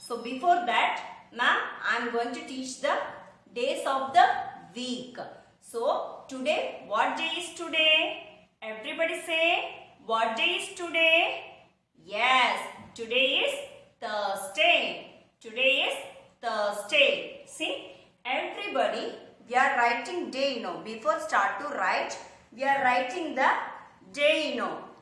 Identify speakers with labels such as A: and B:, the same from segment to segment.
A: So before that, ma'am, I am going to teach the days of the week. So today, what day is today? Everybody say, what day is today? Yes, today is Thursday. Today is Thursday. See, everybody, we are writing day, Before start to write, we are writing the day,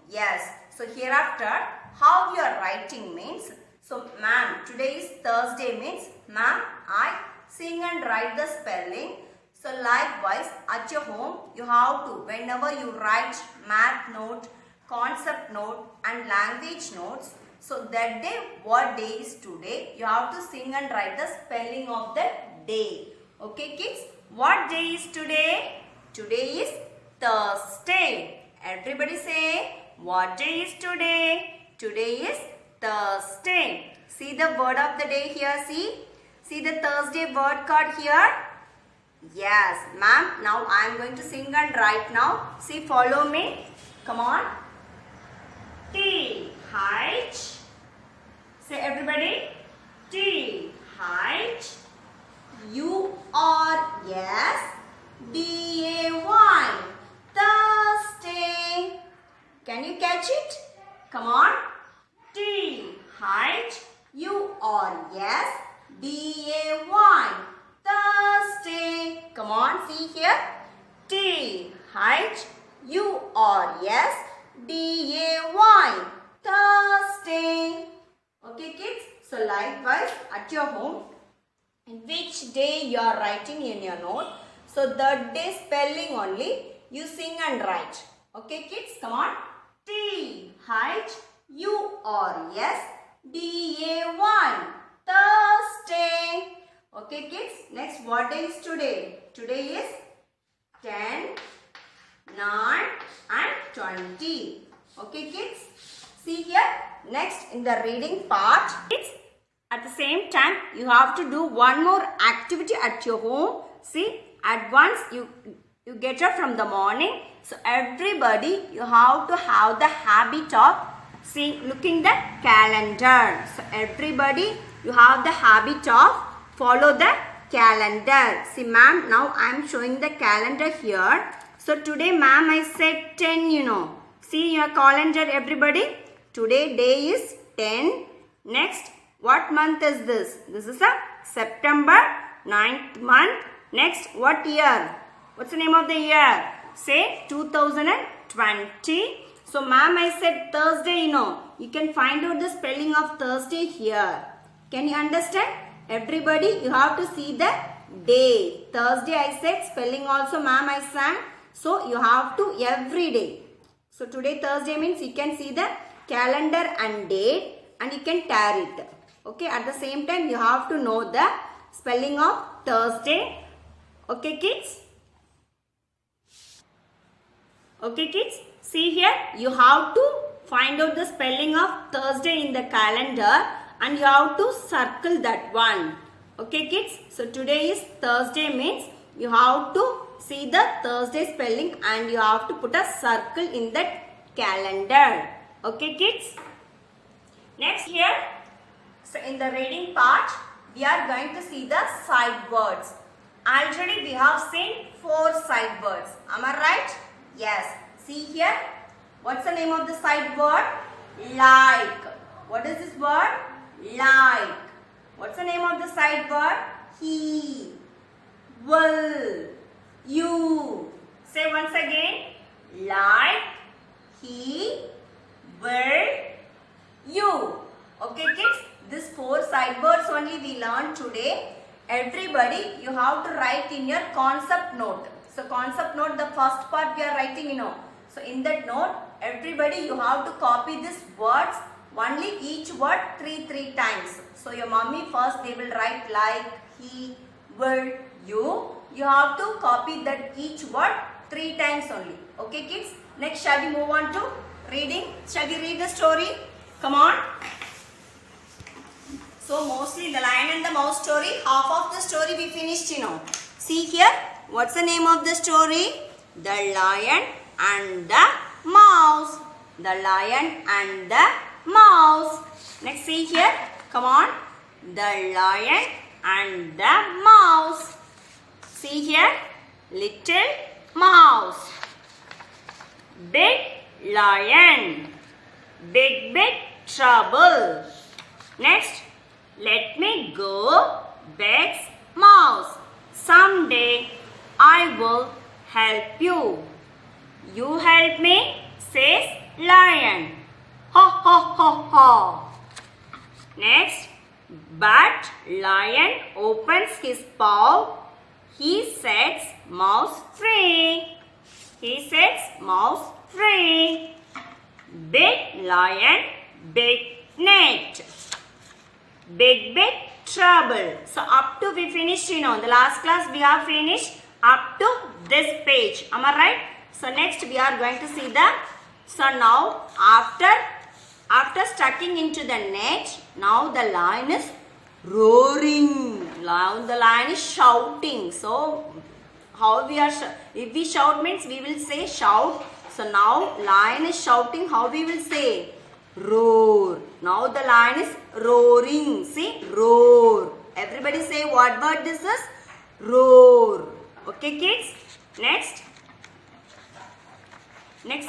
A: Yes. So hereafter, how you are writing means, so ma'am, today is Thursday means, ma'am, I sing and write the spelling. So likewise, at your home, you have to, whenever you write math note, concept note and language notes, so that day, what day is today, you have to sing and write the spelling of the day. Okay kids, what day is today? Today is Thursday. Everybody say, what day is today? Today is Thursday. See the word of the day here, see the Thursday word card here. Yes, ma'am, now I am going to sing and write now. See, follow me. Come on. T, height. Say everybody. T, height. U, R, yes. D-A-Y. Thursday. Can you catch it? Come on. T, height. U, R, yes. D-A-Y. Thursday. Come on, see here. T, height. U, R, yes. D-A-Y. Thursday. Okay kids. So likewise at your home, in which day you are writing in your note, so that day spelling only you sing and write. Okay kids, come on. T, height, U, R, yes, D-A-Y. Thursday. Okay kids, next what day is today? Today is 10, 9 and 20. Okay kids, see here, next in the reading part, kids, at the same time you have to do one more activity at your home. See, at once you get up from the morning, so everybody you have to have the habit of looking the calendar. So everybody you have the habit of follow the calendar. See ma'am, now I am showing the calendar here. So today ma'am I said 10, See your calendar everybody. Today day is 10. Next, what month is this? This is a September 9th month. Next, what year? What's the name of the year? Say 2020. So ma'am I said Thursday, You can find out the spelling of Thursday here. Can you understand? Everybody, you have to see the day. Thursday I said, spelling also ma'am I sang. So you have to every day. So today Thursday means you can see the calendar and date and you can tear it. Okay, at the same time you have to know the spelling of Thursday. Okay kids? Okay kids, see here, you have to find out the spelling of Thursday in the calendar and you have to circle that one. Okay kids, so today is Thursday means you have to see the Thursday spelling and you have to put a circle in that calendar. Okay kids. Next here, so in the reading part, we are going to see the side words. Already we have seen 4 side words. Am I right? Yes. See here, what's the name of the side word? Like. What is this word? Like. What's the name of the side word? He, will, you. Say once again. Like, he, will, you. Okay kids, these 4 side words only we learned today. Everybody, you have to write in your concept note. So concept note, the first part we are writing, So in that note, everybody you have to copy these words, only each word 3 times. So your mommy first they will write like, he, will, you. You have to copy that each word 3 times only. Okay kids, next shall we move on to reading? Shall we read the story? Come on. So mostly the lion and the mouse story, half of the story we finished, See here, what's the name of the story? The Lion and the Mouse. The Lion and the Mouse. Next see here, come on. the lion and the mouse. See here, little mouse. Big lion, big trouble. Next, let me go, begs mouse. Someday I will help you. You help me, says lion. Ha ha ha ha. Next, but lion opens his paw. He sets mouse free. He sets mouse free. Big lion, big net. Big trouble. So up to we finished, the last class we have finished up to this page. Am I right? So next we are going to see so now after stucking into the net, now the lion is roaring. Now the lion is shouting. So how we are, if we shout means we will say shout. So now lion is shouting, how we will say? Roar. Now the lion is roaring. See, roar. Everybody say what word this is? Roar. Okay kids? Next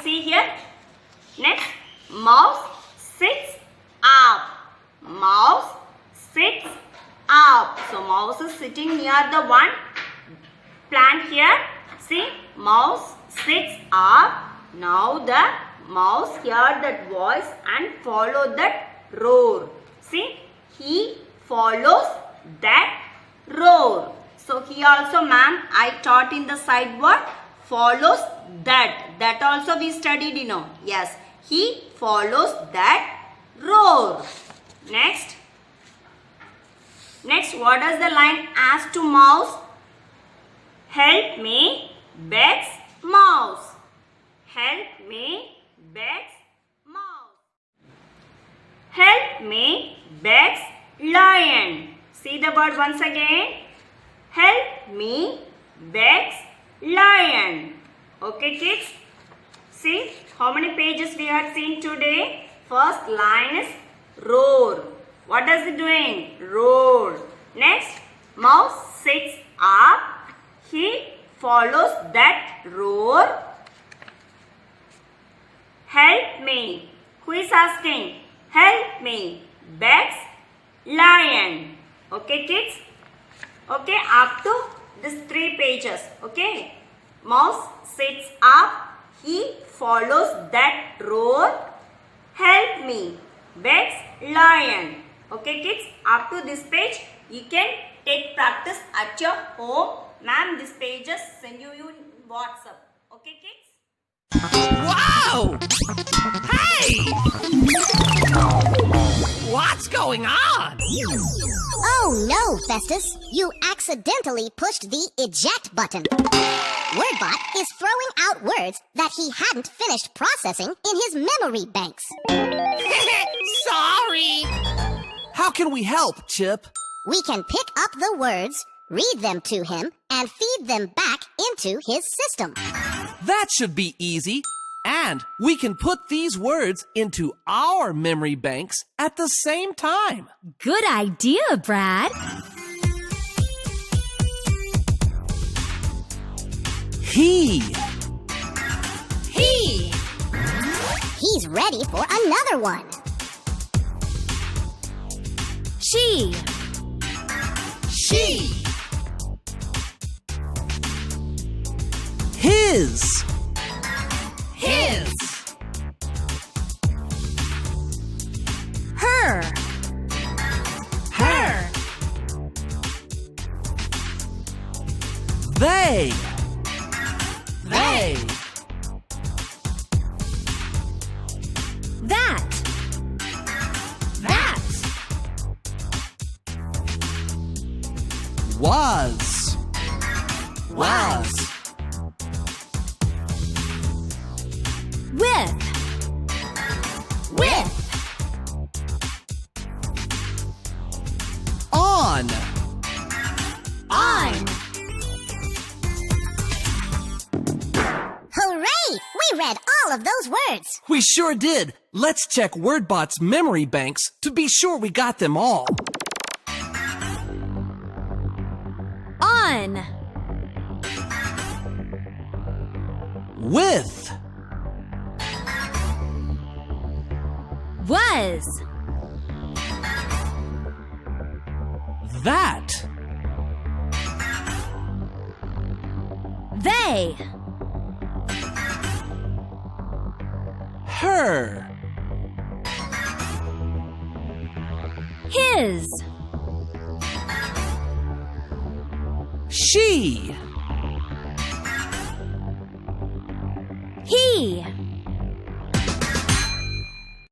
A: see here. Next, mouse sits up. Mouse sits up. So mouse is sitting near the one plant here. See, mouse sits up. Now the mouse heard that voice and follow that roar. See, he follows that roar. So he also, ma'am, I taught in the side word, follows that. That also we studied, Yes, he follows that roar. Next, what does the lion ask to mouse? Help me, begs mouse. Help me, begs mouse. Help me, begs lion. See the word once again. Help me, begs lion. Okay kids? See how many pages we have seen today? First, lion is roar. What does it doing? Roar. Next, mouse sits up. He follows that roar. Help me. Who is asking? Help me. Begs lion. Okay kids? Okay, up to these 3 pages. Okay. Mouse sits up. He follows that roar. Help me. Begs lion. Okay kids, up to this page you can take practice at your home. Ma'am, this pages send you in WhatsApp. Okay kids?
B: Wow! Hey! What's going on?
C: Oh no, Festus. You accidentally pushed the eject button. WordBot is throwing out words that he hadn't finished processing in his memory banks.
B: Sorry!
D: How can we help, Chip?
C: We can pick up the words, read them to him, and feed them back into his system.
D: That should be easy. And we can put these words into our memory banks at the same time.
E: Good idea, Brad.
D: He.
C: He's ready for another one.
E: She.
D: His.
E: Her.
D: They.
E: That.
D: Was.
E: With.
D: On.
C: Hooray! We read all of those words.
D: We sure did. Let's check WordBot's memory banks to be sure we got them all.
E: One.
D: With.
E: Was.
D: That.
E: They.
D: Her.
E: His.
D: She.
E: He.